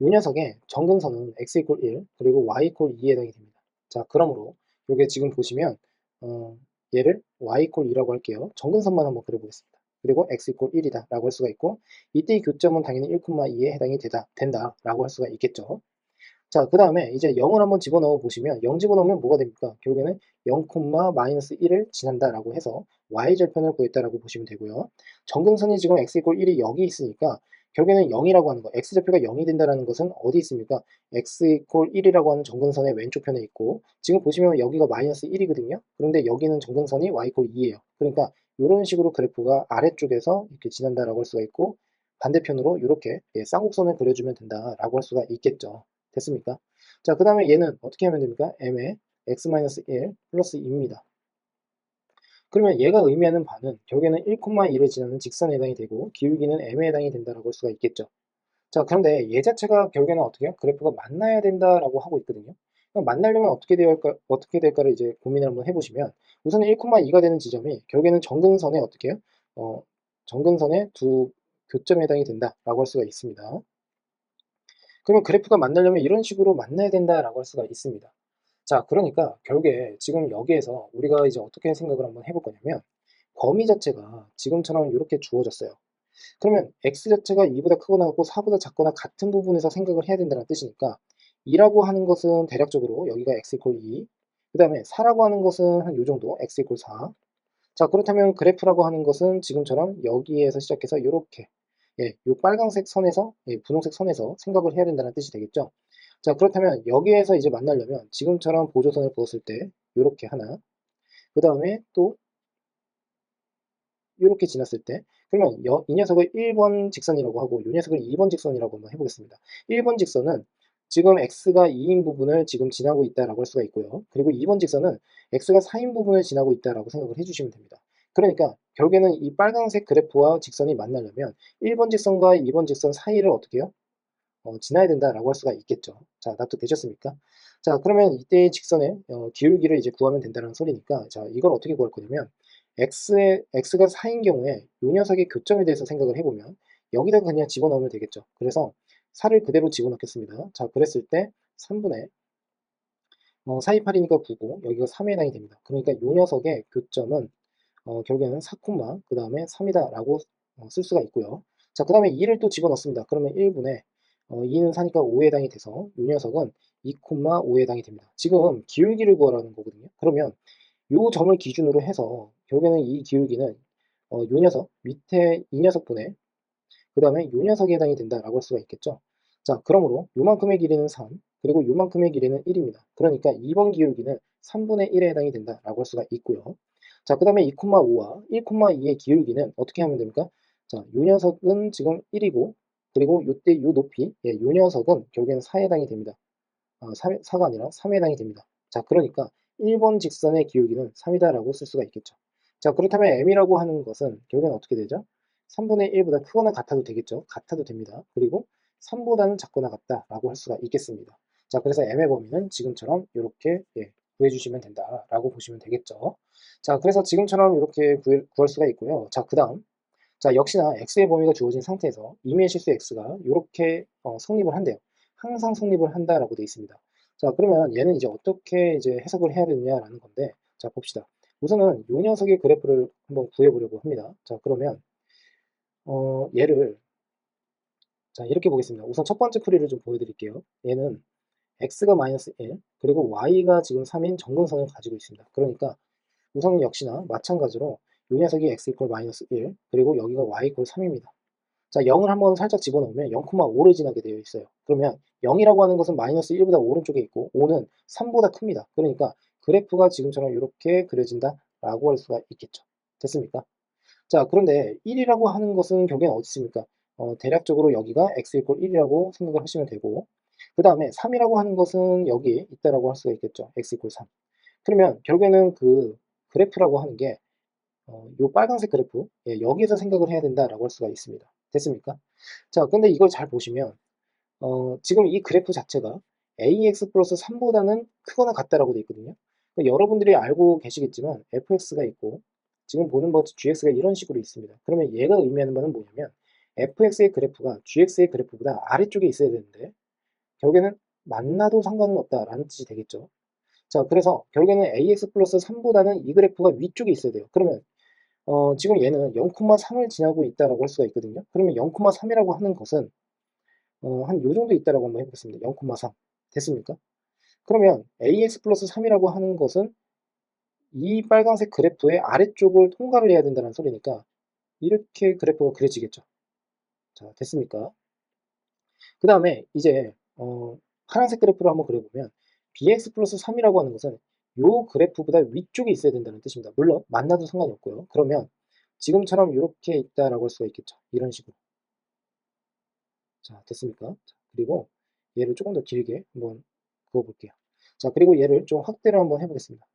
이 녀석의 정근선은 x 이퀄 1 그리고 y 이퀄 2에 해당이 됩니다. 자, 그러므로 이게 지금 보시면 얘를 y 이퀄 2라고 할게요. 정근선만 한번 그려보겠습니다. 그리고 x 이퀄 1이다 라고 할 수가 있고, 이때의 교점은 당연히 1,2에 해당이 된다 라고 할 수가 있겠죠. 자, 그 다음에 이제 0을 한번 집어넣어 보시면, 0 집어넣으면 뭐가 됩니까? 결국에는 0, 마이너스 1을 지난다라고 해서 y절편을 구했다라고 보시면 되고요. 정근선이 지금 x 이퀄 1이 여기 있으니까 결국에는 0이라고 하는 거, x절표가 0이 된다라는 것은 어디 있습니까? x 이퀄 1이라고 하는 정근선의 왼쪽 편에 있고, 지금 보시면 여기가 마이너스 1이거든요. 그런데 여기는 정근선이 y 이퀄 2예요. 그러니까 이런 식으로 그래프가 아래쪽에서 이렇게 지난다라고 할 수가 있고, 반대편으로 이렇게 쌍곡선을 그려주면 된다라고 할 수가 있겠죠. 됐습니까? 자, 그 다음에 얘는 어떻게 하면 됩니까? m의 x-1 플러스 2입니다. 그러면 얘가 의미하는 바는 결국에는 1,2를 지나는 직선에 해당이 되고, 기울기는 m에 해당이 된다라고 할 수가 있겠죠. 자, 그런데 얘 자체가 결국에는 어떻게 해요? 그래프가 만나야 된다라고 하고 있거든요. 그럼 만나려면 어떻게 될까를 이제 고민을 한번 해보시면, 우선 1,2가 되는 지점이 결국에는 정근선에 어떻게 해요? 정근선의 두 교점에 해당이 된다라고 할 수가 있습니다. 그러면 그래프가 만나려면 이런 식으로 만나야 된다라고 할 수가 있습니다. 자, 그러니까 결국에 지금 여기에서 우리가 이제 어떻게 생각을 한번 해볼 거냐면, 범위 자체가 지금처럼 이렇게 주어졌어요. 그러면 x 자체가 2보다 크거나 같고 4보다 작거나 같은 부분에서 생각을 해야 된다는 뜻이니까, 2라고 하는 것은 대략적으로 여기가 x 이퀄 2, 그 다음에 4라고 하는 것은 한 요 정도 x 이퀄 4. 자, 그렇다면 그래프라고 하는 것은 지금처럼 여기에서 시작해서 이렇게, 요 빨간색 선에서, 분홍색 선에서 생각을 해야 된다는 뜻이 되겠죠. 자, 그렇다면 여기에서 이제 만나려면 지금처럼 보조선을 그었을 때 요렇게 하나, 그 다음에 또 요렇게 지났을 때, 그러면 이 녀석을 1번 직선이라고 하고 이 녀석을 2번 직선이라고 한번 해보겠습니다. 1번 직선은 지금 x가 2인 부분을 지금 지나고 있다라고 할 수가 있고요. 그리고 2번 직선은 x가 4인 부분을 지나고 있다라고 생각을 해주시면 됩니다. 그러니까 결국에는 이 빨간색 그래프와 직선이 만나려면 1번 직선과 2번 직선 사이를 어떻게 해요? 지나야 된다라고 할 수가 있겠죠. 자, 납득되셨습니까? 자, 그러면 이때의 직선의 기울기를 이제 구하면 된다는 소리니까, 자, 이걸 어떻게 구할 거냐면, x가 4인 경우에 이 녀석의 교점에 대해서 생각을 해보면 여기다 그냥 집어넣으면 되겠죠. 그래서 4를 그대로 집어넣겠습니다. 자, 그랬을 때 3분의 428이니까 9고 여기가 3에 해당이 됩니다. 그러니까 이 녀석의 교점은 결국에는 4, 그 다음에 3이다 라고 쓸 수가 있고요. 자, 그 다음에 2를 또 집어넣습니다. 그러면 1분의 2는 4니까 5에 해당이 돼서 이 녀석은 2, 5에 해당이 됩니다. 지금 기울기를 구하라는 거거든요. 그러면 이 점을 기준으로 해서 결국에는 이 기울기는 요 녀석 밑에 이 녀석분의, 그 다음에 요 녀석에 해당이 된다라고 할 수가 있겠죠. 자, 그러므로 요만큼의 길이는 3, 그리고 요만큼의 길이는 1입니다. 그러니까 2번 기울기는 3분의 1에 해당이 된다라고 할 수가 있고요. 자, 그 다음에 2,5와 1,2의 기울기는 어떻게 하면 됩니까? 자, 요 녀석은 지금 1이고, 그리고 요때 요 높이, 요 녀석은 결국에는 4에 해당이 됩니다. 4가 아니라 3에 해당이 됩니다. 자, 그러니까 1번 직선의 기울기는 3이다라고 쓸 수가 있겠죠. 자, 그렇다면 m이라고 하는 것은 결국엔 어떻게 되죠? 3분의 1보다 크거나 같아도 되겠죠. 같아도 됩니다. 그리고 3보다는 작거나 같다라고 할 수가 있겠습니다. 자, 그래서 m의 범위는 지금처럼 이렇게 구해주시면 된다라고 보시면 되겠죠. 자, 그래서 지금처럼 이렇게 구할 수가 있고요. 자, 그 다음, 자, 역시나 x의 범위가 주어진 상태에서 임의의 실수 x가 이렇게 성립을 한대요. 항상 성립을 한다라고 되어 있습니다. 자, 그러면 얘는 이제 어떻게 이제 해석을 해야 되느냐라는 건데, 자, 봅시다. 우선은 이 녀석의 그래프를 한번 구해보려고 합니다. 자, 그러면 얘를, 자, 이렇게 보겠습니다. 우선 첫 번째 풀이를 좀 보여드릴게요. 얘는 x가 마이너스 1, 그리고 y가 지금 3인 정근선을 가지고 있습니다. 그러니까 우선 역시나 마찬가지로 이 녀석이 x 이퀄 마이너스 1, 그리고 여기가 y 이퀄 3입니다. 자, 0을 한번 살짝 집어넣으면 0,5를 지나게 되어 있어요. 그러면 0이라고 하는 것은 마이너스 1보다 오른쪽에 있고 5는 3보다 큽니다. 그러니까 그래프가 지금처럼 이렇게 그려진다라고 할 수가 있겠죠. 됐습니까? 자, 그런데 1이라고 하는 것은 결국엔 어디 있습니까? 대략적으로 여기가 x 이퀄 1이라고 생각을 하시면 되고, 그 다음에 3이라고 하는 것은 여기 있다라고 할 수가 있겠죠. x 이퀄 3. 그러면 결국에는 그 그래프라고 하는 게 요 빨간색 그래프, 여기에서 생각을 해야 된다라고 할 수가 있습니다. 됐습니까? 자, 근데 이걸 잘 보시면 지금 이 그래프 자체가 ax 플러스 3보다는 크거나 같다라고 되어 있거든요. 그러니까 여러분들이 알고 계시겠지만 fx가 있고 지금 보는 것 gx가 이런 식으로 있습니다. 그러면 얘가 의미하는 바는 뭐냐면 fx의 그래프가 gx의 그래프보다 아래쪽에 있어야 되는데 결국에는 만나도 상관은 없다라는 뜻이 되겠죠. 자, 그래서 결국에는 ax 플러스 3보다는 이 그래프가 위쪽에 있어야 돼요. 그러면 지금 얘는 0,3을 지나고 있다라고 할 수가 있거든요. 그러면 0,3이라고 하는 것은 한 요 정도 있다라고 한번 해보겠습니다. 0,3 됐습니까? 그러면 ax 플러스 3이라고 하는 것은 이 빨간색 그래프의 아래쪽을 통과를 해야 된다는 소리니까 이렇게 그래프가 그려지겠죠. 자, 됐습니까? 그 다음에 이제 파란색 그래프를 한번 그려보면 bx 플러스 3이라고 하는 것은 요 그래프보다 위쪽에 있어야 된다는 뜻입니다. 물론 만나도 상관이 없고요. 그러면 지금처럼 이렇게 있다라고 할 수가 있겠죠. 이런 식으로. 자, 됐습니까? 자, 그리고 얘를 조금 더 길게 한번 그어볼게요. 자, 그리고 얘를 좀 확대를 한번 해보겠습니다.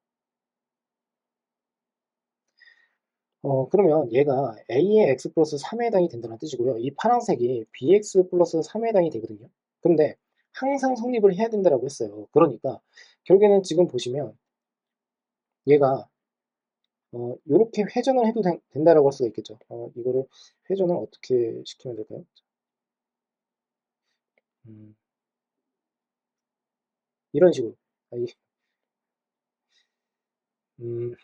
그러면 얘가 a의 x 플러스 3에 해당이 된다는 뜻이고요. 이 파란색이 bx 플러스 3에 해당이 되거든요. 근데 항상 성립을 해야 된다라고 했어요. 그러니까 결국에는 지금 보시면 얘가 요렇게 회전을 해도 된다라고 할 수가 있겠죠. 이거를 회전을 어떻게 시키면 될까요? 음, 이런 식으로. 아, 음,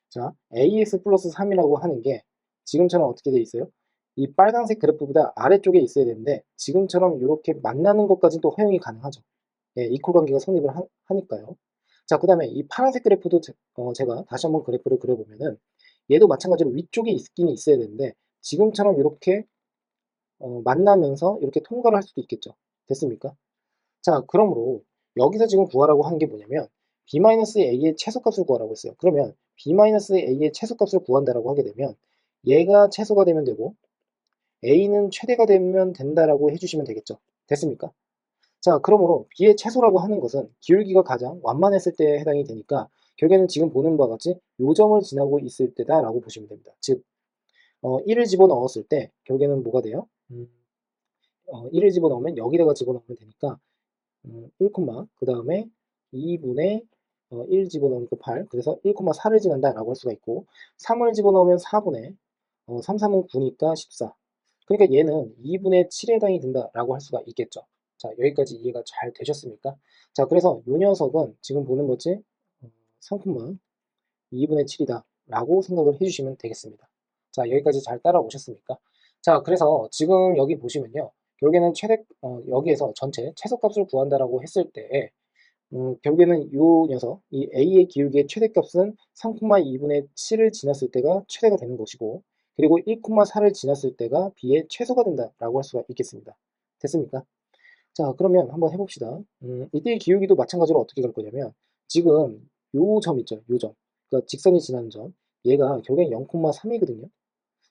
자, AS 플러스 3이라고 하는 게 지금처럼 어떻게 돼 있어요? 이 빨간색 그래프보다 아래쪽에 있어야 되는데 지금처럼 이렇게 만나는 것까지는 또 허용이 가능하죠. 예, 이퀄 관계가 성립을 하니까요. 자, 그 다음에 이 파란색 그래프도 제가 다시 한번 그래프를 그려보면은 얘도 마찬가지로 위쪽에 있긴 있어야 되는데 지금처럼 이렇게 만나면서 이렇게 통과를 할 수도 있겠죠. 됐습니까? 자, 그러므로 여기서 지금 구하라고 하는 게 뭐냐면 b-a의 최소값을 구하라고 했어요. 그러면 b-a의 최소값을 구한다라고 하게 되면 얘가 최소가 되면 되고 a는 최대가 되면 된다라고 해주시면 되겠죠. 됐습니까? 자, 그러므로 b의 최소라고 하는 것은 기울기가 가장 완만했을 때에 해당이 되니까 결국에는 지금 보는 바와 같이 요점을 지나고 있을 때다라고 보시면 됩니다. 즉 1을 집어넣었을 때 결국에는 뭐가 돼요? 1을 집어넣으면 여기다가 집어넣으면 되니까 1, 그 다음에 2분의 1 집어넣으니까 8, 그래서 1,4를 지난다라고 할 수가 있고 3을 집어넣으면 4분의 3, 3은 9니까 14. 그러니까 얘는 2분의 7에 해당이 된다라고 할 수가 있겠죠. 자, 여기까지 이해가 잘 되셨습니까? 자, 그래서 이 녀석은 지금 보는 거지 3,2분의 7이다 라고 생각을 해주시면 되겠습니다. 자, 여기까지 잘 따라오셨습니까? 자, 그래서 지금 여기 보시면요. 결국에는 여기에서 전체 최소값을 구한다라고 했을 때 결국에는 이 녀석, 이 a의 기울기의 최대값은 3,2분의 7을 지났을 때가 최대가 되는 것이고 그리고 1,4를 지났을 때가 b의 최소가 된다라고 할 수가 있겠습니다. 됐습니까? 자, 그러면 한번 해봅시다. 이때의 기울기도 마찬가지로 어떻게 갈 거냐면 지금 요 점 있죠, 요 점. 그러니까 직선이 지나는 점. 얘가 결국엔 0,3이거든요.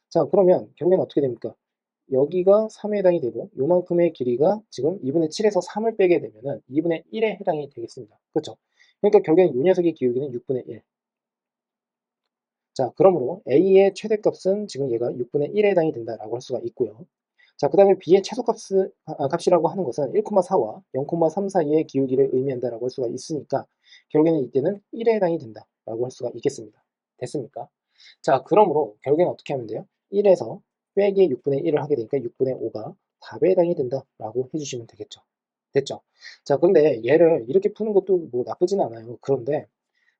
자, 그러면 결국엔 어떻게 됩니까? 여기가 3에 해당이 되고 요만큼의 길이가 지금 2분의 7에서 3을 빼게 되면은 2분의 1에 해당이 되겠습니다. 그렇죠? 그러니까 결국엔 이 녀석의 기울기는 6분의 1. 자, 그러므로 A의 최대값은 지금 얘가 6분의 1에 해당이 된다라고 할 수가 있고요. 자, 그 다음에 B의 값이라고 하는 것은 1,4와 0,3 사이의 기울기를 의미한다라고 할 수가 있으니까 결국에는 이때는 1에 해당이 된다라고 할 수가 있겠습니다. 됐습니까? 자, 그러므로 결국에는 어떻게 하면 돼요? 1에서 빼기 6분의 1을 하게 되니까 6분의 5가 답에 해당이 된다라고 해주시면 되겠죠. 됐죠? 자, 근데 얘를 이렇게 푸는 것도 뭐 나쁘진 않아요. 그런데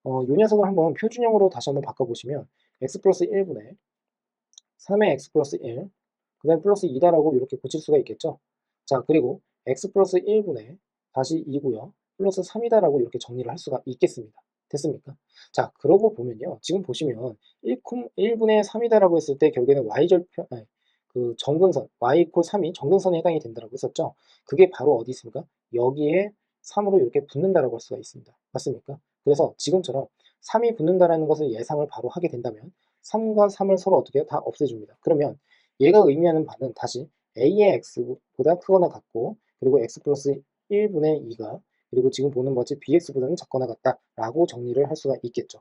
이 녀석을 한번 표준형으로 다시 한번 바꿔보시면 x 플러스 1분의 3의 x 플러스 1, 그 다음에 플러스 2다라고 이렇게 고칠 수가 있겠죠. 자, 그리고 x 플러스 1분의 다시 2고요. 플러스 3이다라고 이렇게 정리를 할 수가 있겠습니다. 됐습니까? 자, 그러고 보면요. 지금 보시면 1분의 3이다라고 했을 때 결국에는 y절편, 아니, 그 정근선, y 이퀄 3이 정근선에 해당이 된다라고 했었죠. 그게 바로 어디 있습니까? 여기에 3으로 이렇게 붙는다라고 할 수가 있습니다. 맞습니까? 그래서 지금처럼 3이 붙는다라는 것을 예상을 바로 하게 된다면 3과 3을 서로 어떻게 해요? 다 없애줍니다. 그러면 얘가 의미하는 바는 다시 a의 x보다 크거나 같고 그리고 x 플러스 1분의 2가 그리고 지금 보는 것이 bx보다는 작거나 같다라고 정리를 할 수가 있겠죠.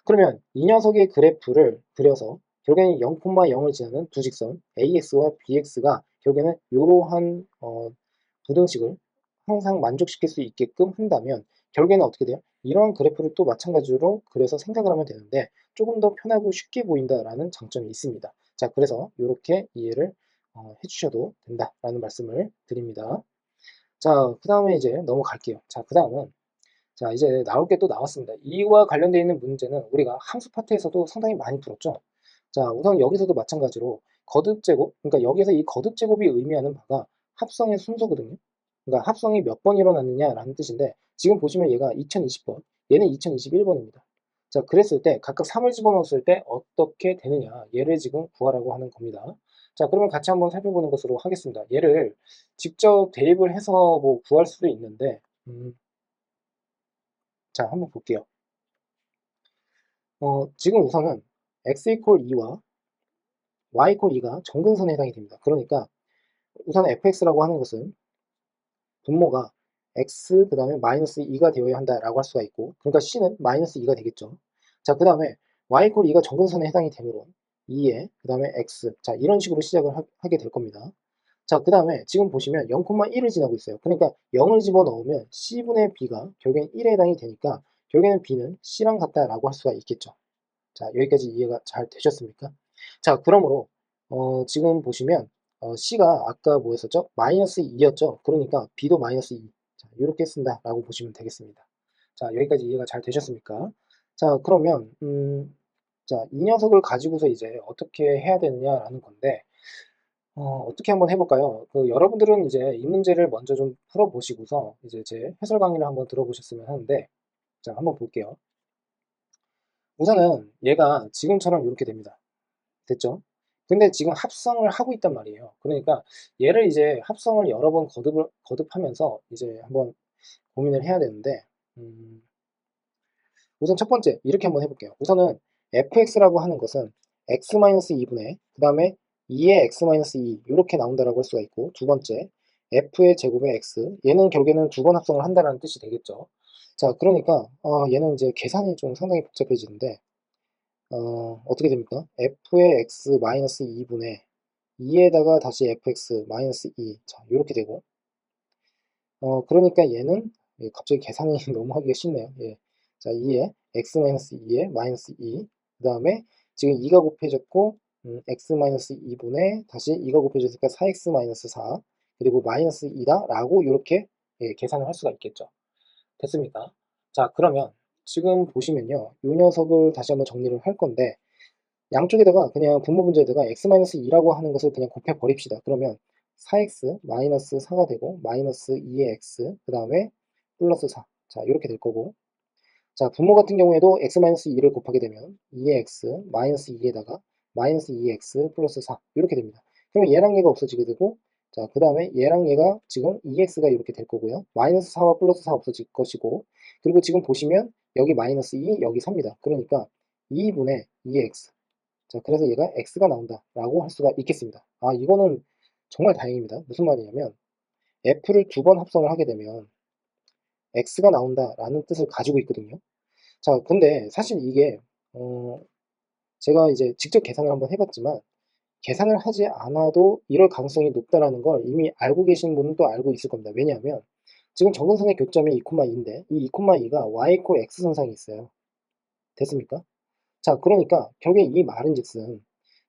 그러면 이 녀석의 그래프를 그려서 결국에는 0,0을 지나는 두 직선 AX와 BX가 결국에는 이러한 부등식을 항상 만족시킬 수 있게끔 한다면 결국에는 어떻게 돼요? 이러한 그래프를 또 마찬가지로 그려서 생각을 하면 되는데 조금 더 편하고 쉽게 보인다라는 장점이 있습니다. 자, 그래서 이렇게 이해를 해주셔도 된다라는 말씀을 드립니다. 자, 그 다음에 이제 넘어갈게요. 자, 그 다음은 자, 이제 나올 게 또 나왔습니다. 이와 관련되어 있는 문제는 우리가 함수 파트에서도 상당히 많이 풀었죠. 자, 우선 여기서도 마찬가지로 거듭 제곱, 그러니까 여기서 이 거듭 제곱이 의미하는 바가 합성의 순서거든요. 그러니까 합성이 몇 번 일어났느냐라는 뜻인데, 지금 보시면 얘가 2020번, 얘는 2021번입니다. 자, 그랬을 때 각각 3을 집어넣었을 때 어떻게 되느냐, 얘를 지금 구하라고 하는 겁니다. 자, 그러면 같이 한번 살펴보는 것으로 하겠습니다. 얘를 직접 대입을 해서 뭐 구할 수도 있는데, 자, 한번 볼게요. 지금 우선은 x 이퀄 2와 y 이퀄 2가 정근선에 해당이 됩니다. 그러니까 우선 fx라고 하는 것은 분모가 x 그 다음에 마이너스 2가 되어야 한다라고 할 수가 있고, 그러니까 c는 마이너스 2가 되겠죠. 자, 그 다음에 y 이퀄 2가 정근선에 해당이 되므로 2에 그 다음에 x, 자, 이런 식으로 시작을 하게 될 겁니다. 자, 그 다음에 지금 보시면 0,1을 지나고 있어요. 그러니까 0을 집어넣으면 c분의 b가 결국엔 1에 해당이 되니까 결국에는 b는 c랑 같다라고 할 수가 있겠죠. 자, 여기까지 이해가 잘 되셨습니까? 자, 그러므로 지금 보시면 C가 아까 뭐였었죠? 마이너스 2였죠? 그러니까 B도 마이너스 2. 자, 이렇게 쓴다라고 보시면 되겠습니다. 자, 여기까지 이해가 잘 되셨습니까? 자, 그러면 자, 이 녀석을 가지고서 이제 어떻게 해야 되느냐라는 건데 어떻게 한번 해볼까요? 여러분들은 이제 이 문제를 먼저 좀 풀어보시고서 이제 제 해설 강의를 한번 들어보셨으면 하는데, 자, 한번 볼게요. 우선은 얘가 지금처럼 이렇게 됩니다. 됐죠? 근데 지금 합성을 하고 있단 말이에요. 그러니까 얘를 이제 합성을 여러 번 거듭하면서 이제 한번 고민을 해야 되는데, 우선 첫 번째 이렇게 한번 해볼게요. 우선은 fx라고 하는 것은 x-2분의 그 다음에 2의 x-2 이렇게 나온다라고 할 수가 있고, 두 번째 f의 제곱의 x, 얘는 결국에는 두 번 합성을 한다는 뜻이 되겠죠. 자, 그러니까 얘는 이제 계산이 좀 상당히 복잡해지는데, 어떻게 됩니까? f의 x 마이너스 2분의 2에다가 다시 fx 마이너스 2. 자, 이렇게 되고, 그러니까 얘는, 예, 갑자기 계산이 너무 하기가 쉽네요. 예. 자, 2에 x 마이너스 2에 마이너스 2. 그 다음에 지금 2가 곱해졌고, x 마이너스 2분의 다시 2가 곱해졌으니까 4x 마이너스 4. 그리고 마이너스 2다. 라고 이렇게 예, 계산을 할 수가 있겠죠. 됐습니까? 자, 그러면 지금 보시면요. 이 녀석을 다시 한번 정리를 할 건데, 양쪽에다가 그냥 분모 문제에다가 x-2라고 하는 것을 그냥 곱해 버립시다. 그러면 4x 마이너스 4가 되고 마이너스 2의 x 그 다음에 플러스 4. 자, 이렇게 될 거고, 자, 분모 같은 경우에도 x-2를 곱하게 되면 2의 x 마이너스 2에다가 마이너스 2의 x 플러스 4 이렇게 됩니다. 그러면 얘랑 얘가 없어지게 되고, 자, 그 다음에 얘랑 얘가 지금 2x가 이렇게 될 거고요. 마이너스 4와 플러스 4 없어질 것이고, 그리고 지금 보시면 여기 마이너스 2, 여기 3입니다. 그러니까 2분의 2의 x. 자, 그래서 얘가 x가 나온다라고 할 수가 있겠습니다. 아, 이거는 정말 다행입니다. 무슨 말이냐면 f를 두 번 합성을 하게 되면 x가 나온다라는 뜻을 가지고 있거든요. 자, 근데 사실 이게 제가 이제 직접 계산을 한번 해봤지만 계산을 하지 않아도 이럴 가능성이 높다라는 걸 이미 알고 계신 분은 또 알고 있을 겁니다. 왜냐하면 지금 정근선의 교점이 2,2인데 이 2,2가 y 코 x 선상이 있어요. 됐습니까? 자, 그러니까 결국에 이 말은즉슨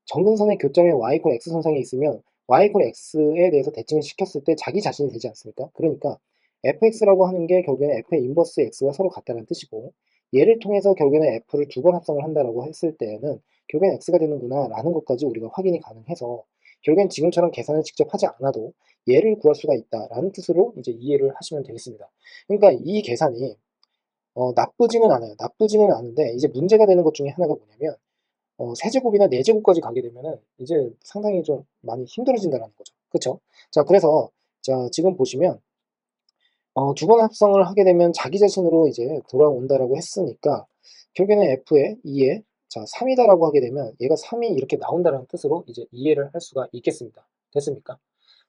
정근선의 교점에 y 이 x 선상에 있으면 y 이 x에 대해서 대칭을 시켰을 때 자기 자신이 되지 않습니까? 그러니까 fx라고 하는 게 결국에는 f의 인버스 x와 서로 같다는 뜻이고, 얘를 통해서 결국에는 f를 두 번 합성을 한다라고 했을 때에는 결국엔 x가 되는구나 라는 것까지 우리가 확인이 가능해서 결국엔 지금처럼 계산을 직접 하지 않아도 얘를 구할 수가 있다라는 뜻으로 이제 이해를 하시면 되겠습니다. 그러니까 이 계산이 나쁘지는 않아요. 나쁘지는 않은데 이제 문제가 되는 것 중에 하나가 뭐냐면 세제곱이나 네제곱까지 가게 되면은 이제 상당히 좀 많이 힘들어진다는 거죠. 그쵸? 자, 그래서 자, 지금 보시면 두 번 합성을 하게 되면 자기 자신으로 이제 돌아온다라고 했으니까 결국에는 f에 2에 자, 3이다라고 하게 되면 얘가 3이 이렇게 나온다는 뜻으로 이제 이해를 할 수가 있겠습니다. 됐습니까?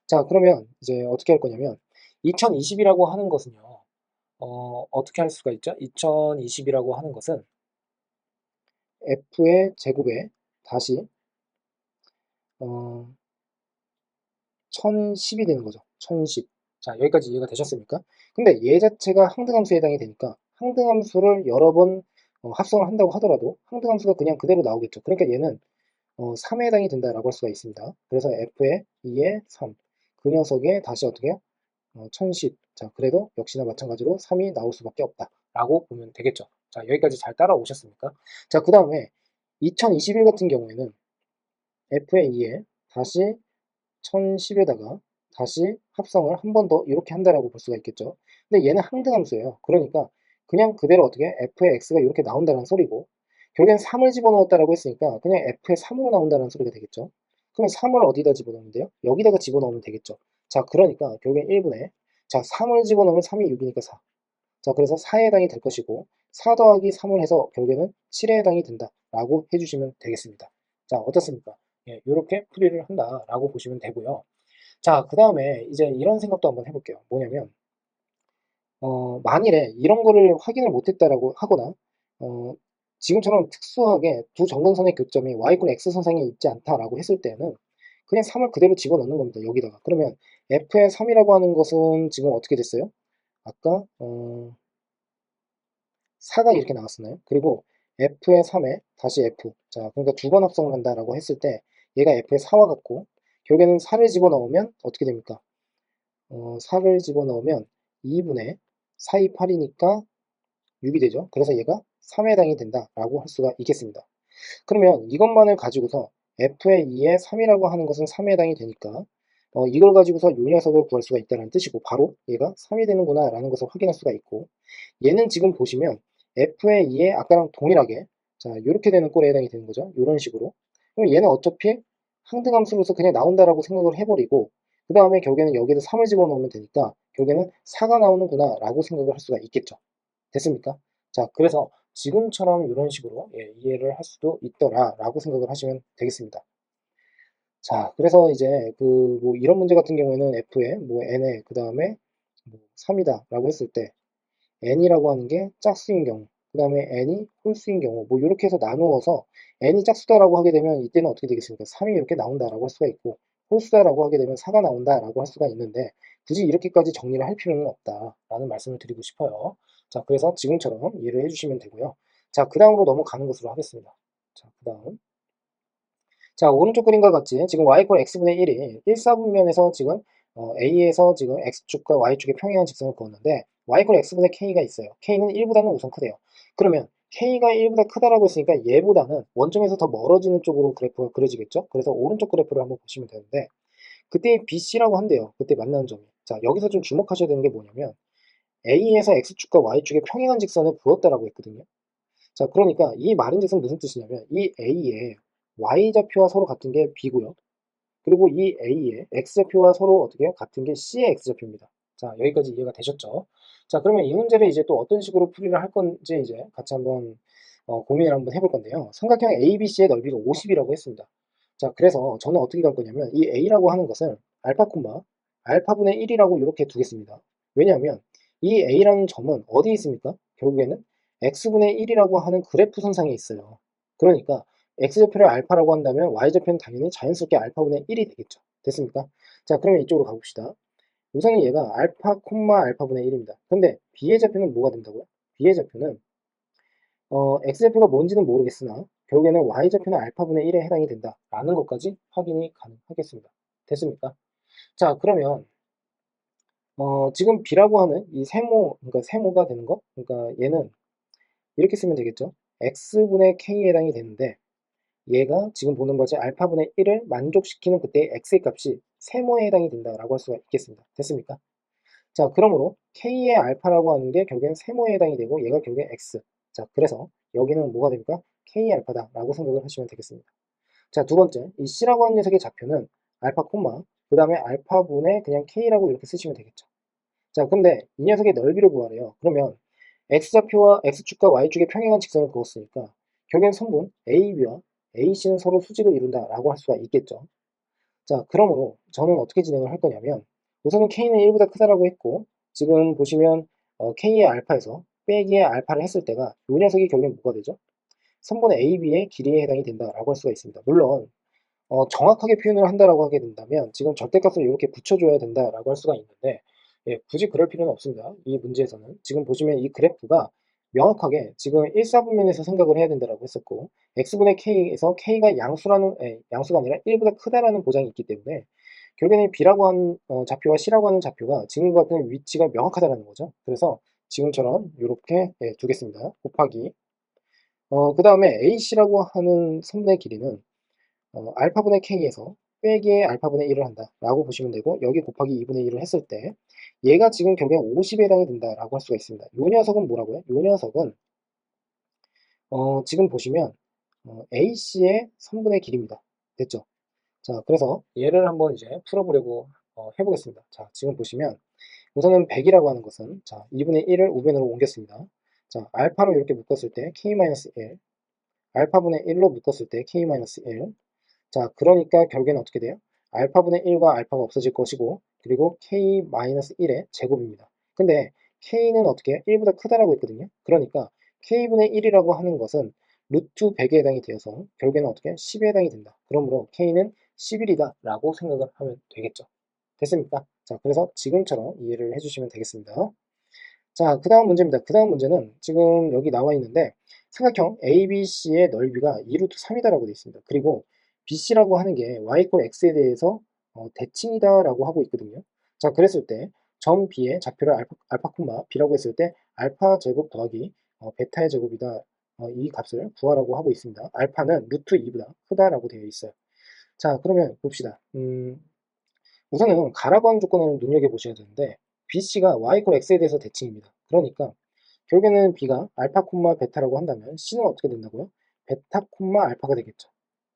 자, 그러면 이제 어떻게 할 거냐면 2020이라고 하는 것은요. 어떻게 할 수가 있죠? 2020이라고 하는 것은 f의 제곱에 다시 1010이 되는 거죠. 1010. 자, 여기까지 이해가 되셨습니까? 근데 얘 자체가 항등함수에 해당이 되니까 항등함수를 여러 번 합성을 한다고 하더라도 항등함수가 그냥 그대로 나오겠죠. 그러니까 얘는 3에 해당이 된다라고 할 수가 있습니다. 그래서 f의 2의 3. 그 녀석에 다시 어떻게 해요? 1010. 자, 그래도 역시나 마찬가지로 3이 나올 수밖에 없다라고 보면 되겠죠. 자, 여기까지 잘 따라오셨습니까? 자, 그 다음에 2021 같은 경우에는 f의 2에 다시 1010에다가 다시 합성을 한 번 더 이렇게 한다라고 볼 수가 있겠죠. 근데 얘는 항등함수예요. 그러니까 그냥 그대로 어떻게 f의 x가 이렇게 나온다는 소리고, 결국엔 3을 집어넣었다라고 했으니까 그냥 f의 3으로 나온다는 소리가 되겠죠. 그럼 3을 어디다 집어넣으면 돼요? 여기다가 집어넣으면 되겠죠. 자, 그러니까 결국엔 1분의, 자, 3을 집어넣으면 3이 6이니까 4. 자, 그래서 4에 해당이 될 것이고, 4 더하기 3을 해서 결국에는 7에 해당이 된다라고 해주시면 되겠습니다. 자, 어떻습니까? 예, 이렇게 풀이를 한다라고 보시면 되고요. 자, 그 다음에 이제 이런 생각도 한번 해볼게요. 뭐냐면, 만일에 이런 거를 확인을 못했다라고 하거나, 어, 지금처럼 특수하게 두 정근선의 교점이 y 이 x선상에 있지 않다라고 했을 때는 그냥 3을 그대로 집어넣는 겁니다. 여기다가. 그러면 f의 3이라고 하는 것은 지금 어떻게 됐어요? 아까 4가 이렇게 나왔었나요? 그리고 f의 3에 다시 f. 자, 그러니까 두 번 합성을 한다라고 했을 때 얘가 f의 4와 같고, 결국에는 4를 집어넣으면 어떻게 됩니까? 4를 집어넣으면 2분의 4, 2, 8이니까 6이 되죠. 그래서 얘가 3에 해당이 된다라고 할 수가 있겠습니다. 그러면 이것만을 가지고서 f의 2에 3이라고 하는 것은 3에 해당이 되니까 이걸 가지고서 이 녀석을 구할 수가 있다는 뜻이고, 바로 얘가 3이 되는구나 라는 것을 확인할 수가 있고, 얘는 지금 보시면 f의 2에 아까랑 동일하게, 자, 이렇게 되는 꼴에 해당이 되는 거죠. 이런 식으로. 그럼 얘는 어차피 항등함수로서 그냥 나온다라고 생각을 해버리고, 그 다음에 결국에는 여기도 3을 집어넣으면 되니까 결국에는 4가 나오는구나 라고 생각을 할 수가 있겠죠. 됐습니까? 자, 그래서 지금처럼 이런 식으로 이해를 할 수도 있더라 라고 생각을 하시면 되겠습니다. 자, 그래서 이제 그 뭐 이런 문제 같은 경우에는 f에 뭐 n에 그 다음에 뭐 3이다 라고 했을 때 n이라고 하는 게 짝수인 경우, 그 다음에 n이 홀수인 경우, 뭐 이렇게 해서 나누어서 n이 짝수다라고 하게 되면 이때는 어떻게 되겠습니까? 3이 이렇게 나온다라고 할 수가 있고, 홀수다라고 하게 되면 4가 나온다라고 할 수가 있는데, 굳이 이렇게까지 정리를 할 필요는 없다라는 말씀을 드리고 싶어요. 자, 그래서 지금처럼 이해를 해주시면 되고요. 자, 그 다음으로 넘어가는 것으로 하겠습니다. 자, 그 다음. 자, 오른쪽 그림과 같이 지금 y x분의 1이 1사분면에서 지금 A에서 지금 x축과 y축의 평행한 직선을 그었는데, y x분의 k가 있어요. k는 1보다는 우선 크대요. 그러면 k가 1보다 크다라고 했으니까 얘보다는 원점에서 더 멀어지는 쪽으로 그래프가 그려지겠죠? 그래서 오른쪽 그래프를 한번 보시면 되는데, 그때 BC라고 한대요. 그때 만나는 점이. 자, 여기서 좀 주목하셔야 되는 게 뭐냐면, A에서 x축과 y축의 평행한 직선을 그었다라고 했거든요. 자, 그러니까 이 말인 즉슨 무슨 뜻이냐면, 이 A의 y좌표와 서로 같은 게 B고요. 그리고 이 A의 x좌표와 서로 어떻게 해요? 같은 게 C의 x좌표입니다. 자, 여기까지 이해가 되셨죠? 자, 그러면 이 문제를 이제 또 어떤 식으로 풀이를 할 건지 이제 같이 한번 고민을 한번 해볼 건데요. 삼각형 ABC의 넓이가 50이라고 했습니다. 자, 그래서 저는 어떻게 갈 거냐면 이 A라고 하는 것을 알파 콤마 알파분의 1이라고 이렇게 두겠습니다. 왜냐하면 이 A라는 점은 어디에 있습니까? 결국에는 x분의 1이라고 하는 그래프 선상에 있어요. 그러니까 x좌표를 알파라고 한다면 y좌표는 당연히 자연스럽게 알파분의 1이 되겠죠. 됐습니까? 자, 그러면 이쪽으로 가봅시다. 우선은 얘가 알파 콤마 알파분의 1입니다. 근데 b의 좌표는 뭐가 된다고요? b의 좌표는 x좌표가 뭔지는 모르겠으나 결국에는 y좌표는 알파분의 1에 해당이 된다라는 것까지 확인이 가능하겠습니다. 됐습니까? 자, 그러면 지금 b라고 하는 이 세모, 그러니까 세모가 되는 거, 그러니까 얘는 이렇게 쓰면 되겠죠. x분의 k에 해당이 되는데, 얘가 지금 보는 거지 알파분의 1을 만족시키는 그때의 x의 값이 세모에 해당이 된다라고 할 수가 있겠습니다. 됐습니까? 자, 그러므로 k의 알파라고 하는 게 결국엔 세모에 해당이 되고 얘가 결국엔 x. 자, 그래서 여기는 뭐가 됩니까? k 알파다라고 생각을 하시면 되겠습니다. 자, 두 번째, 이 c라고 하는 녀석의 좌표는 알파 콤마, 그 다음에 알파분의 그냥 k라고 이렇게 쓰시면 되겠죠. 자, 근데 이 녀석의 넓이를 구하래요. 그러면 x좌표와 x축과 y축의 평행한 직선을 그었으니까 결국엔 선분 AB와 AC는 서로 수직을 이룬다라고 할 수가 있겠죠. 자, 그러므로 저는 어떻게 진행을 할 거냐면, 우선은 k는 1보다 크다라고 했고, 지금 보시면 k의 알파에서 빼기의 알파를 했을 때가 이 녀석이 결국엔 뭐가 되죠? 선분 AB의 길이에 해당이 된다라고 할 수가 있습니다. 물론 정확하게 표현을 한다라고 하게 된다면 지금 절대값을 이렇게 붙여줘야 된다라고 할 수가 있는데, 예, 굳이 그럴 필요는 없습니다. 이 문제에서는 지금 보시면 이 그래프가 명확하게 지금 1사분면에서 생각을 해야 된다라고 했었고 x분의 k에서 k가 양수가 아니라 1보다 크다라는 보장이 있기 때문에 결국에는 b라고 하는 좌표와 c라고 하는 좌표가 지금과 같은 위치가 명확하다는 거죠. 그래서 지금처럼 이렇게 두겠습니다. 곱하기 그 다음에 ac라고 하는 선분의 길이는 알파분의 k에서 빼기의 알파분의 1을 한다라고 보시면 되고 여기 곱하기 2분의 1을 했을 때 얘가 지금 결국엔 50에 해당이 된다라고 할 수가 있습니다. 요 녀석은 뭐라고요? 요 녀석은 지금 보시면 AC의 선분의 길입니다. 됐죠? 자, 그래서 얘를 한번 이제 풀어보려고 해보겠습니다. 자, 지금 보시면 우선은 100이라고 하는 것은 자, 2분의 1을 우변으로 옮겼습니다. 자, 알파로 이렇게 묶었을 때 k-1, 알파분의 1로 묶었을 때 k-1. 자, 그러니까 결국에는 어떻게 돼요? 알파분의 1과 알파가 없어질 것이고 그리고 k-1의 제곱입니다. 근데 k는 어떻게 해요? 1보다 크다라고 했거든요. 그러니까 k분의 1이라고 하는 것은 루트 100에 해당이 되어서 결국에는 어떻게 해요? 10에 해당이 된다. 그러므로 k는 11이다 라고 생각을 하면 되겠죠. 됐습니까? 자, 그래서 지금처럼 이해를 해주시면 되겠습니다. 자, 그 다음 문제입니다. 그 다음 문제는 지금 여기 나와 있는데 삼각형 ABC의 넓이가 2루트 3이다라고 되어 있습니다. 그리고 BC라고 하는 게 y 꼴 x에 대해서 대칭이다라고 하고 있거든요. 자, 그랬을 때 점 B의 좌표를 알파 B라고 했을 때 알파 제곱 더하기 베타의 제곱이다. 이 값을 구하라고 하고 있습니다. 알파는 루트 2보다 크다라고 되어 있어요. 자, 그러면 봅시다. 우선은 가라고 하는 조건을 눈여겨보셔야 되는데 BC가 y 꼴 x에 대해서 대칭입니다. 그러니까 결국에는 B가 알파 콤마 베타라고 한다면 C는 어떻게 된다고요? 베타 콤마 알파가 되겠죠.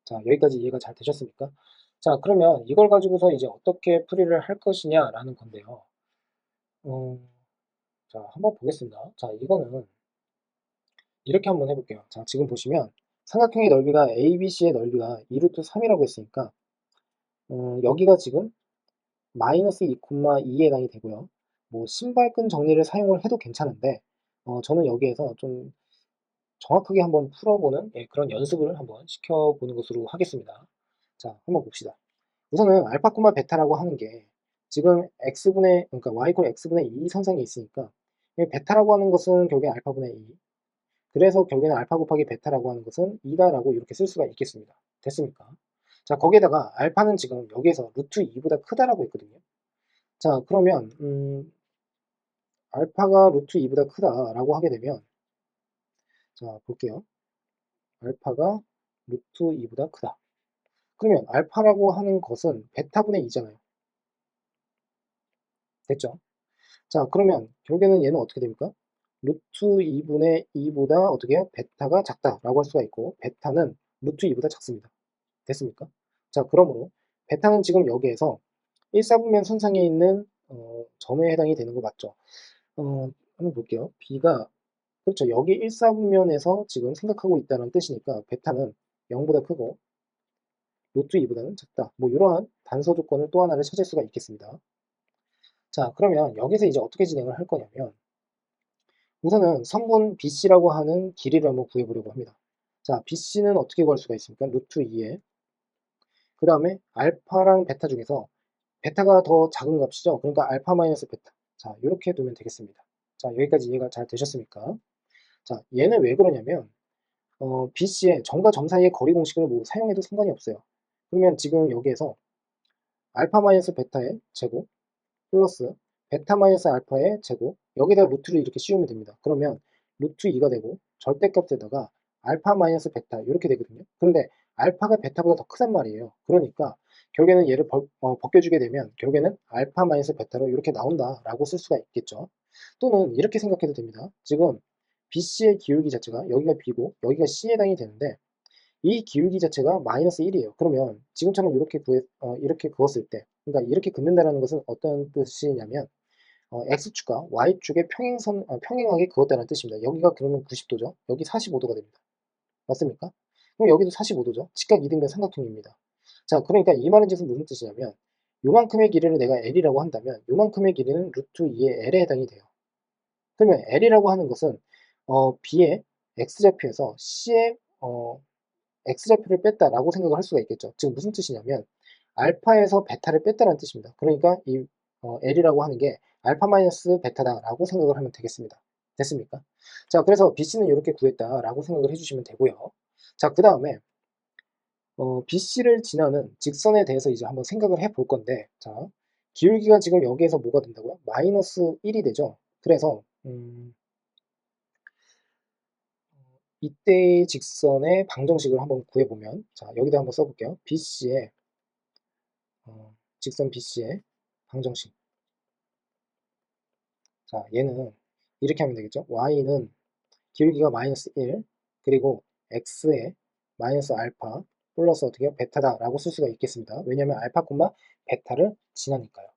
자, 여기까지 이해가 잘 되셨습니까? 자, 그러면 이걸 가지고서 이제 어떻게 풀이를 할 것이냐라는 건데요. 자, 한번 보겠습니다. 자, 이거는 이렇게 한번 해볼게요. 자, 지금 보시면 삼각형의 넓이가 ABC의 넓이가 2루트 3이라고 했으니까 여기가 지금 마이너스 2,2에 해당이 되고요. 뭐 신발끈 정리를 사용을 해도 괜찮은데 저는 여기에서 좀 정확하게 한번 풀어보는 그런 연습을 한번 시켜보는 것으로 하겠습니다. 자, 한번 봅시다. 우선은 알파, 베타라고 하는 게 지금 그러니까 y x분의 2 선상에 있으니까 베타라고 하는 것은 결국에 알파분의 2. 그래서 결국에는 알파 곱하기 베타라고 하는 것은 2다라고 이렇게 쓸 수가 있겠습니다. 됐습니까? 자, 거기에다가 알파는 지금 여기에서 루트 2보다 크다라고 했거든요. 자, 그러면 알파가 루트 2보다 크다라고 하게 되면 자, 볼게요. 알파가 루트 2보다 크다. 그러면 알파라고 하는 것은 베타분의 2잖아요. 됐죠? 자, 그러면 결국에는 얘는 어떻게 됩니까? 루트 2분의 2보다 어떻게 해요? 베타가 작다라고 할 수가 있고 베타는 루트 2보다 작습니다. 됐습니까? 자, 그러므로 베타는 지금 여기에서 1사분면 선상에 있는 점에 해당이 되는 거 맞죠? 한번 볼게요. B가 그렇죠. 여기 1사분면에서 지금 생각하고 있다는 뜻이니까 베타는 0보다 크고 루트 2보다는 작다. 뭐 이러한 단서 조건을 또 하나를 찾을 수가 있겠습니다. 자, 그러면 여기서 이제 어떻게 진행을 할 거냐면 우선은 선분 BC라고 하는 길이를 한번 구해보려고 합니다. 자, BC는 어떻게 구할 수가 있습니까? 루트 2에 그 다음에 알파랑 베타 중에서 베타가 더 작은 값이죠. 그러니까 알파 마이너스 베타. 자, 이렇게 두면 되겠습니다. 자, 여기까지 이해가 잘 되셨습니까? 자, 얘는 왜 그러냐면 BC의 점과 점 사이의 거리 공식을 뭐 사용해도 상관이 없어요. 그러면 지금 여기에서 알파 마이너스 베타의 제곱 플러스 베타 마이너스 알파의 제곱 여기다 루트를 이렇게 씌우면 됩니다. 그러면 루트 2가 되고 절대값에다가 알파 마이너스 베타 이렇게 되거든요. 그런데 알파가 베타보다 더 크단 말이에요. 그러니까 결국에는 얘를 벗겨주게 되면 결국에는 알파 마이너스 베타로 이렇게 나온다라고 쓸 수가 있겠죠. 또는 이렇게 생각해도 됩니다. 지금 BC의 기울기 자체가 여기가 B고 여기가 C에 해당이 되는데 이 기울기 자체가 마이너스 1이에요. 그러면 지금처럼 이렇게 그었을 때, 그러니까 이렇게 긋는다는 것은 어떤 뜻이냐면 x축과 y축의 평행하게 그었다는 뜻입니다. 여기가 그러면 90도죠. 여기 45도가 됩니다. 맞습니까? 그럼 여기도 45도죠. 직각 이등변 삼각형입니다. 자, 그러니까 이 말은 지금 무슨 뜻이냐면 요만큼의 길이를 내가 L이라고 한다면 요만큼의 길이는 루트 2의 L에 해당이 돼요. 그러면 L이라고 하는 것은 B의 x좌표에서 C의 x좌표를 뺐다라고 생각을 할 수가 있겠죠. 지금 무슨 뜻이냐면 알파에서 베타를 뺐다는 뜻입니다. 그러니까 이 L이라고 하는 게 알파 마이너스 베타다라고 생각을 하면 되겠습니다. 됐습니까? 자, 그래서 BC는 이렇게 구했다라고 생각을 해주시면 되고요. 자, 그 다음에 BC를 지나는 직선에 대해서 이제 한번 생각을 해 볼 건데, 자, 기울기가 지금 여기에서 뭐가 된다고요? 마이너스 1이 되죠. 그래서 이때의 직선의 방정식을 한번 구해보면, 자, 여기다 한번 써볼게요. BC의 직선 BC의 방정식. 자, 얘는 이렇게 하면 되겠죠. Y는 기울기가 마이너스 1, 그리고 X에 마이너스 알파 플러스 어떻게 해요? 베타다 라고 쓸 수가 있겠습니다. 왜냐하면 알파, 베타를 지나니까요.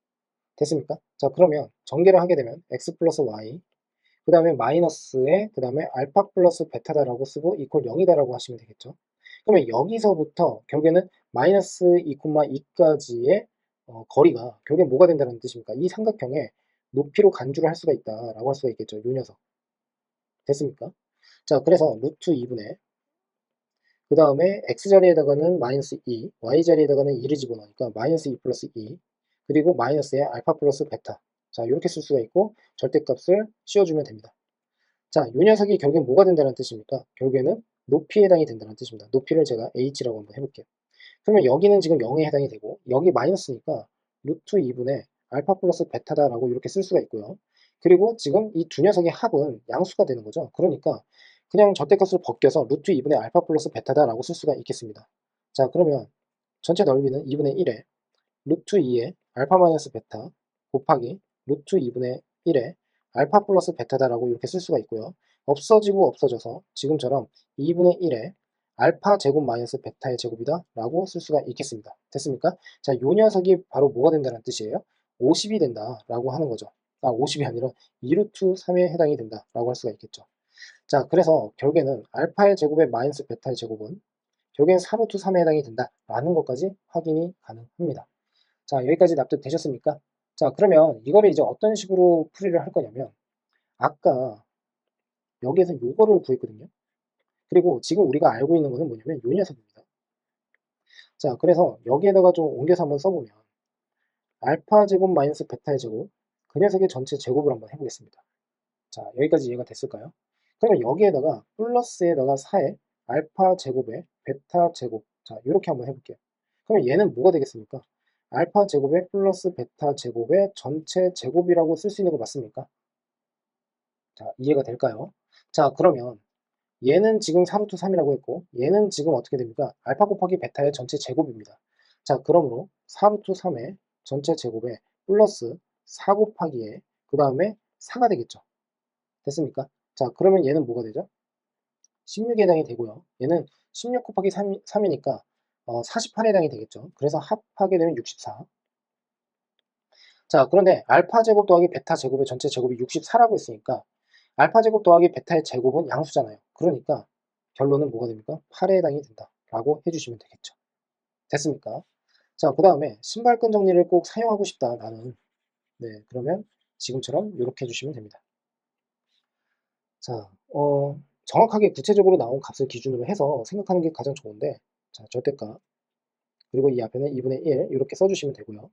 됐습니까? 자, 그러면 전개를 하게 되면 X 플러스 Y, 그 다음에 마이너스에, 그 다음에 알파 플러스 베타다라고 쓰고 이퀄 0이다라고 하시면 되겠죠. 그러면 여기서부터 결국에는 마이너스 2,2까지의 거리가 결국엔 뭐가 된다는 뜻입니까? 이 삼각형의 높이로 간주를 할 수가 있다라고 할 수가 있겠죠. 요 녀석. 됐습니까? 자, 그래서 루트 2분의 그 다음에 x자리에다가는 마이너스 2, y자리에다가는 2를 집어넣으니까 마이너스 2 플러스 2, 그리고 마이너스에 알파 플러스 베타. 자, 이렇게 쓸 수가 있고 절대값을 씌워주면 됩니다. 자, 이 녀석이 결국엔 뭐가 된다는 뜻입니까? 결국에는 높이에 해당이 된다는 뜻입니다. 높이를 제가 h라고 한번 해볼게요. 그러면 여기는 지금 0에 해당이 되고 여기 마이너스니까 루트 2분의 알파 플러스 베타다라고 이렇게 쓸 수가 있고요. 그리고 지금 이 두 녀석의 합은 양수가 되는 거죠. 그러니까 그냥 절대값을 벗겨서 루트 2분의 알파 플러스 베타다라고 쓸 수가 있겠습니다. 자, 그러면 전체 넓이는 2분의 1에 루트 2의 알파 마이너스 베타 곱하기 루트 2분의 1에 알파 플러스 베타다라고 이렇게 쓸 수가 있고요. 없어지고 없어져서 지금처럼 2분의 1에 알파 제곱 마이너스 베타의 제곱이다 라고 쓸 수가 있겠습니다. 됐습니까? 자, 요 녀석이 바로 뭐가 된다는 뜻이에요? 50이 된다 라고 하는 거죠. 50이 아니라 2루트 3에 해당이 된다 라고 할 수가 있겠죠. 자, 그래서 결국에는 알파의 제곱에 마이너스 베타의 제곱은 결국엔 4루트 3에 해당이 된다 라는 것까지 확인이 가능합니다. 자, 여기까지 납득되셨습니까? 자, 그러면 이거를 이제 어떤 식으로 풀이를 할 거냐면 아까 여기에서 요거를 구했거든요. 그리고 지금 우리가 알고 있는 것은 뭐냐면 요 녀석입니다. 자, 그래서 여기에다가 좀 옮겨서 한번 써보면 알파 제곱 마이너스 베타의 제곱, 그 녀석의 전체 제곱을 한번 해보겠습니다. 자, 여기까지 이해가 됐을까요? 그러면 여기에다가 플러스에다가 4에 알파 제곱에 베타 제곱, 자, 이렇게 한번 해볼게요. 그러면 얘는 뭐가 되겠습니까? 알파 제곱에 플러스 베타 제곱의 전체 제곱이라고 쓸 수 있는 거 맞습니까? 자, 이해가 될까요? 자, 그러면 얘는 지금 4루트 3이라고 했고 얘는 지금 어떻게 됩니까? 알파 곱하기 베타의 전체 제곱입니다. 자, 그러므로 4루트 3의 전체 제곱에 플러스 4 곱하기에 그 다음에 4가 되겠죠. 됐습니까? 자, 그러면 얘는 뭐가 되죠? 16에 해당이 되고요. 얘는 16 곱하기 3이니까 48에 해당이 되겠죠. 그래서 합하게 되면 64. 자, 그런데 알파 제곱 더하기 베타 제곱의 전체 제곱이 64라고 했으니까 알파 제곱 더하기 베타의 제곱은 양수잖아요. 그러니까 결론은 뭐가 됩니까? 8에 해당이 된다라고 해주시면 되겠죠. 됐습니까? 자, 그 다음에 신발끈 정리를 꼭 사용하고 싶다 나는. 네, 그러면 지금처럼 이렇게 해주시면 됩니다. 자, 정확하게 구체적으로 나온 값을 기준으로 해서 생각하는 게 가장 좋은데, 자, 절대값 그리고 이 앞에는 2분의 1 이렇게 써주시면 되고요.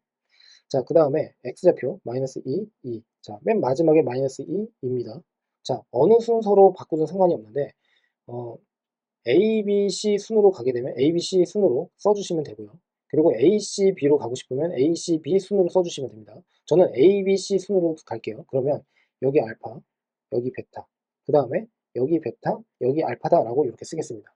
자, 그 다음에 x좌표 마이너스 2, 2. 자, 맨 마지막에 마이너스 2입니다. 자, 어느 순서로 바꾸든 상관이 없는데 A, B, C 순으로 가게 되면 A, B, C 순으로 써주시면 되고요. 그리고 A, C, B로 가고 싶으면 A, C, B 순으로 써주시면 됩니다. 저는 A, B, C 순으로 갈게요. 그러면 여기 알파, 여기 베타, 그 다음에 여기 베타, 여기 알파다라고 이렇게 쓰겠습니다.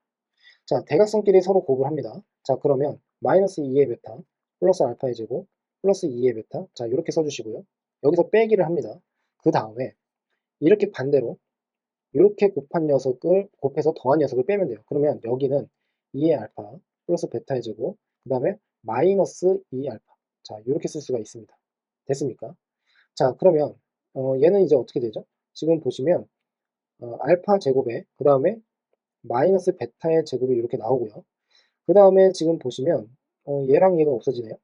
자, 대각선끼리 서로 곱을 합니다. 자, 그러면 마이너스 2의 베타, 플러스 알파의 제곱, 플러스 2의 베타, 자, 이렇게 써주시고요. 여기서 빼기를 합니다. 그 다음에 이렇게 반대로 이렇게 곱한 녀석을 곱해서 더한 녀석을 빼면 돼요. 그러면 여기는 2의 알파 플러스 베타의 제곱 그 다음에 마이너스 2 알파 자 이렇게 쓸 수가 있습니다. 됐습니까? 자 그러면 얘는 이제 어떻게 되죠? 지금 보시면 알파 제곱에 그 다음에 마이너스 베타의 제곱이 이렇게 나오고요. 그 다음에 지금 보시면 얘랑 얘가 없어지네요.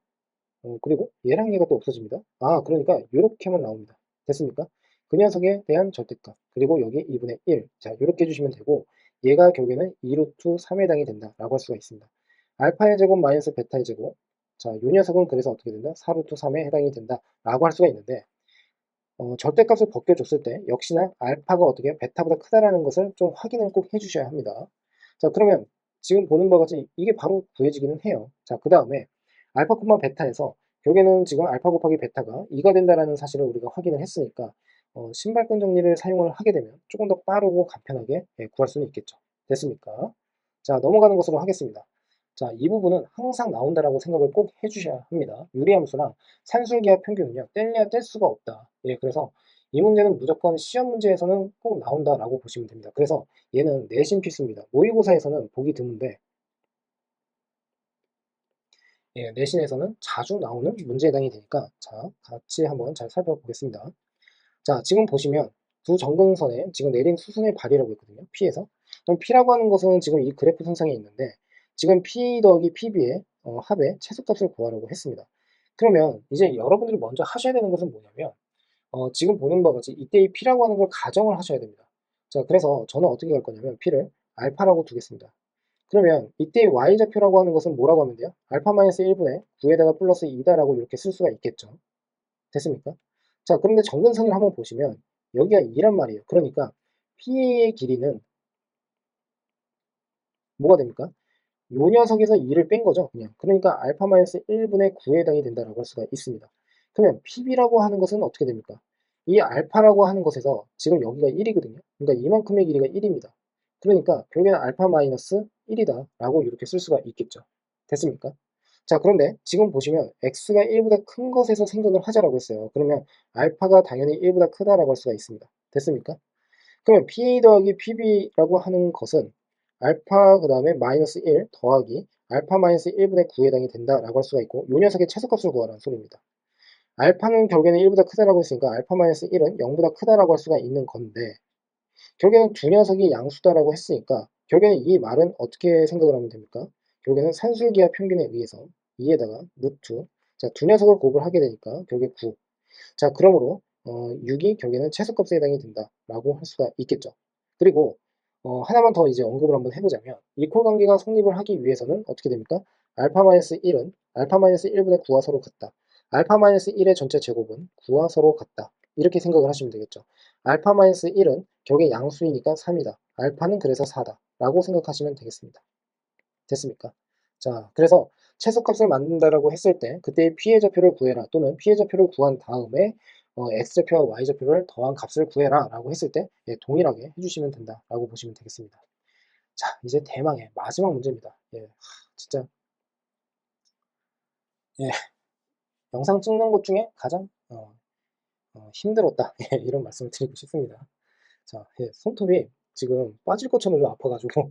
그리고 얘랑 얘가 또 없어집니다. 그러니까 이렇게만 나옵니다. 됐습니까? 그 녀석에 대한 절대값 그리고 여기 2분의 1. 자, 이렇게 해주시면 되고 얘가 결국에는 2루트 3에 해당이 된다라고 할 수가 있습니다. 알파의 제곱 마이너스 베타의 제곱. 자, 이 녀석은 그래서 어떻게 된다? 4루트 3에 해당이 된다라고 할 수가 있는데 절대값을 벗겨줬을 때 역시나 알파가 어떻게 베타보다 크다라는 것을 좀 확인을 꼭 해주셔야 합니다. 자, 그러면 지금 보는 바와 같이 이게 바로 구해지기는 해요. 자, 그 다음에 알파, 베타에서 결국에는 지금 알파 곱하기 베타가 2가 된다라는 사실을 우리가 확인을 했으니까 신발끈 정리를 사용을 하게 되면 조금 더 빠르고 간편하게 구할 수는 있겠죠. 됐습니까? 자, 넘어가는 것으로 하겠습니다. 자, 이 부분은 항상 나온다라고 생각을 꼭 해주셔야 합니다. 유리함수랑 산술기하 평균은요, 뗄래야 뗄 수가 없다. 예, 그래서 이 문제는 무조건 시험 문제에서는 꼭 나온다라고 보시면 됩니다. 그래서 얘는 내신 필수입니다. 모의고사에서는 보기 드문데, 예, 내신에서는 자주 나오는 문제에 해당이 되니까, 자, 같이 한번 잘 살펴보겠습니다. 자, 지금 보시면 두 정근선에 지금 내린 수순의 발이라고 있거든요. P에서. 그럼 P라고 하는 것은 지금 이 그래프 선상에 있는데 지금 P 더하기 PB의 합의 최소값을 구하라고 했습니다. 그러면 이제 여러분들이 먼저 하셔야 되는 것은 뭐냐면 지금 보는 바와 같이 이때의 P라고 하는 걸 가정을 하셔야 됩니다. 자, 그래서 저는 어떻게 할 거냐면 P를 알파라고 두겠습니다. 그러면 이때의 Y좌표라고 하는 것은 뭐라고 하면 돼요? 알파 마이너스 1분의 9에다가 플러스 2다라고 이렇게 쓸 수가 있겠죠. 됐습니까? 자, 그런데 정근선을 한번 보시면 여기가 2란 말이에요. 그러니까 PA의 길이는 뭐가 됩니까? 요 녀석에서 2를 뺀 거죠. 그냥. 그러니까 알파 마이너스 1분의 9에 해당이 된다라고 할 수가 있습니다. 그러면 PB라고 하는 것은 어떻게 됩니까? 이 알파라고 하는 것에서 지금 여기가 1이거든요. 그러니까 이만큼의 길이가 1입니다. 그러니까 결국에는 알파 마이너스 1이다 라고 이렇게 쓸 수가 있겠죠. 됐습니까? 자, 그런데 지금 보시면 x가 1보다 큰 것에서 생각을 하자라고 했어요. 그러면 알파가 당연히 1보다 크다라고 할 수가 있습니다. 됐습니까? 그러면 PA 더하기 PB라고 하는 것은 알파 그 다음에 마이너스 1 더하기 알파 마이너스 1분의 9에 해당이 된다라고 할 수가 있고 이 녀석의 최소값을 구하라는 소리입니다. 알파는 결국에는 1보다 크다라고 했으니까 알파 마이너스 1은 0보다 크다라고 할 수가 있는 건데 결국에는 두 녀석이 양수다라고 했으니까 결국에는 이 말은 어떻게 생각을 하면 됩니까? 결국에는 산술기하 평균에 의해서 2에다가 루트 자, 두 녀석을 곱을 하게 되니까 결국에 9 자, 그러므로 6이 결국에는 최소값에 해당이 된다라고 할 수가 있겠죠. 그리고 하나만 더 이제 언급을 한번 해보자면 이퀄 관계가 성립을 하기 위해서는 어떻게 됩니까? 알파 마이너스 1은 알파 마이너스 1분의 9와 서로 같다. 알파 마이너스 1의 전체 제곱은 9와 서로 같다. 이렇게 생각을 하시면 되겠죠. 알파 마이너스 1은 결국에 양수이니까 3이다. 알파는 그래서 4다. 라고 생각하시면 되겠습니다. 됐습니까? 자, 그래서 최소값을 만든다라고 했을 때 그때의 피해좌표를 구해라 또는 피해좌표를 구한 다음에 x좌표와 y좌표를 더한 값을 구해라 라고 했을 때 예, 동일하게 해주시면 된다라고 보시면 되겠습니다. 자, 이제 대망의 마지막 문제입니다. 예, 진짜 예, 영상 찍는 것 중에 가장 힘들었다 예, 이런 말씀을 드리고 싶습니다. 자, 예, 손톱이 지금 빠질 것처럼 좀 아파가지고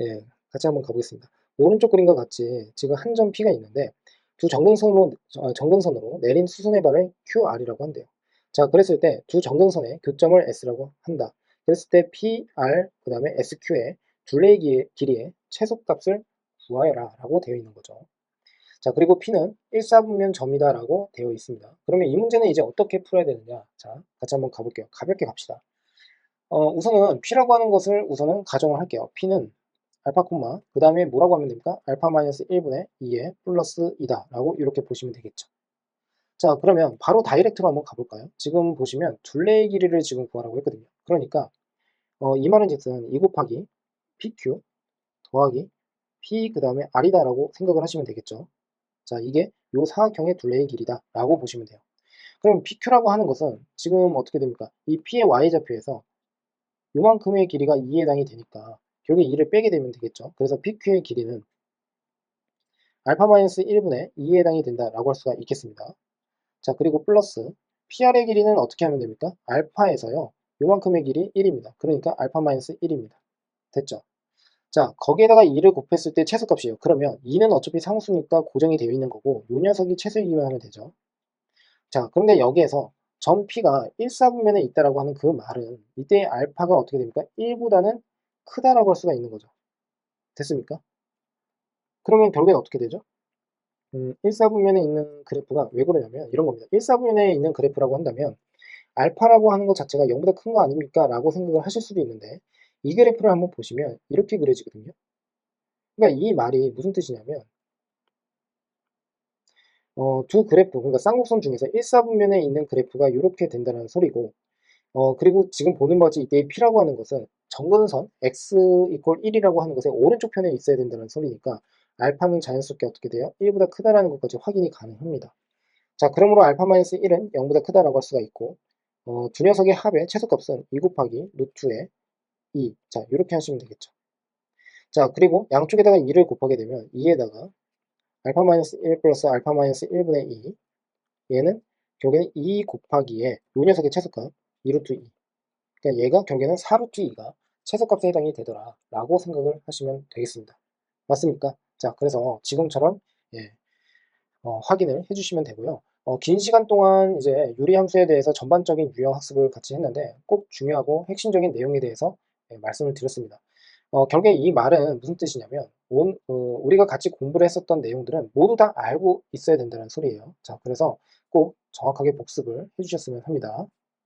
예, 같이 한번 가보겠습니다. 오른쪽 그림과 같이 지금 한 점 P가 있는데 두 정근선으로 내린 수선의 발을 QR이라고 한대요. 자, 그랬을 때 두 정근선의 교점을 S라고 한다. 그랬을 때 PR 그 다음에 SQ의 둘레의 길이의 최소값을 구하여라 라고 되어 있는 거죠. 자, 그리고 P는 1사분면 점이다 라고 되어 있습니다. 그러면 이 문제는 이제 어떻게 풀어야 되느냐. 자, 같이 한번 가볼게요. 가볍게 갑시다. 우선은 P라고 하는 것을 우선은 가정을 할게요. P는 알파 콤마 그 다음에 뭐라고 하면 됩니까? 알파 마이너스 1분의 2에 플러스 2다 라고 이렇게 보시면 되겠죠. 자, 그러면 바로 다이렉트로 한번 가볼까요? 지금 보시면 둘레의 길이를 지금 구하라고 했거든요. 그러니까 이 말은 즉슨 2 곱하기 PQ 더하기 P 그 다음에 R이다 라고 생각을 하시면 되겠죠. 자, 이게 요 사각형의 둘레의 길이다 라고 보시면 돼요. 그럼 PQ라고 하는 것은 지금 어떻게 됩니까? 이 P의 Y좌표에서 요만큼의 길이가 2에 해당이 되니까 결국에 2를 빼게 되면 되겠죠. 그래서 PQ의 길이는 알파 마이너스 1분의 2에 해당이 된다라고 할 수가 있겠습니다. 자, 그리고 플러스 PR의 길이는 어떻게 하면 됩니까? 알파에서요. 요만큼의 길이 1입니다. 그러니까 알파 마이너스 1입니다. 됐죠? 자, 거기에다가 2를 곱했을 때 최소값이에요. 그러면 2는 어차피 상수니까 고정이 되어 있는 거고 요 녀석이 최소이기만 하면 되죠. 자, 그런데 여기에서 점 P가 1사분면에 있다라고 하는 그 말은 이때 알파가 어떻게 됩니까? 1보다는 크다라고 할 수가 있는 거죠. 됐습니까? 그러면 결국엔 어떻게 되죠? 1사분면에 있는 그래프가 왜 그러냐면 이런 겁니다. 1사분면에 있는 그래프라고 한다면 알파라고 하는 것 자체가 0보다 큰 거 아닙니까? 라고 생각을 하실 수도 있는데 이 그래프를 한번 보시면 이렇게 그려지거든요. 그러니까 이 말이 무슨 뜻이냐면 두 그래프, 그러니까 쌍곡선 중에서 일사분면에 있는 그래프가 이렇게 된다는 소리고, 그리고 지금 보는 바지 이때의 P라고 하는 것은 정근선 x 이퀄 1이라고 하는 것의 오른쪽 편에 있어야 된다는 소리니까 알파는 자연스럽게 어떻게 돼요? 1보다 크다라는 것까지 확인이 가능합니다. 자, 그러므로 알파-1은 0보다 크다라고 할 수가 있고, 두 녀석의 합의 최소값은 2 곱하기 루트의 2. 자, 이렇게 하시면 되겠죠. 자, 그리고 양쪽에다가 2를 곱하게 되면 2에다가 알파-1 플러스 알파-1분의 2, 얘는 결국에는 2 곱하기에 요 녀석의 최소값 2루트 2. 그러니까 얘가 결국에는 4루트 2가 최소값에 해당이 되더라 라고 생각을 하시면 되겠습니다. 맞습니까? 자, 그래서 지금처럼 예, 확인을 해주시면 되고요. 긴 시간 동안 이제 유리함수에 대해서 전반적인 유형 학습을 같이 했는데 꼭 중요하고 핵심적인 내용에 대해서 말씀을 드렸습니다. 결국에 이 말은 무슨 뜻이냐면 우리가 같이 공부를 했었던 내용들은 모두 다 알고 있어야 된다는 소리예요. 자, 그래서 꼭 정확하게 복습을 해주셨으면 합니다.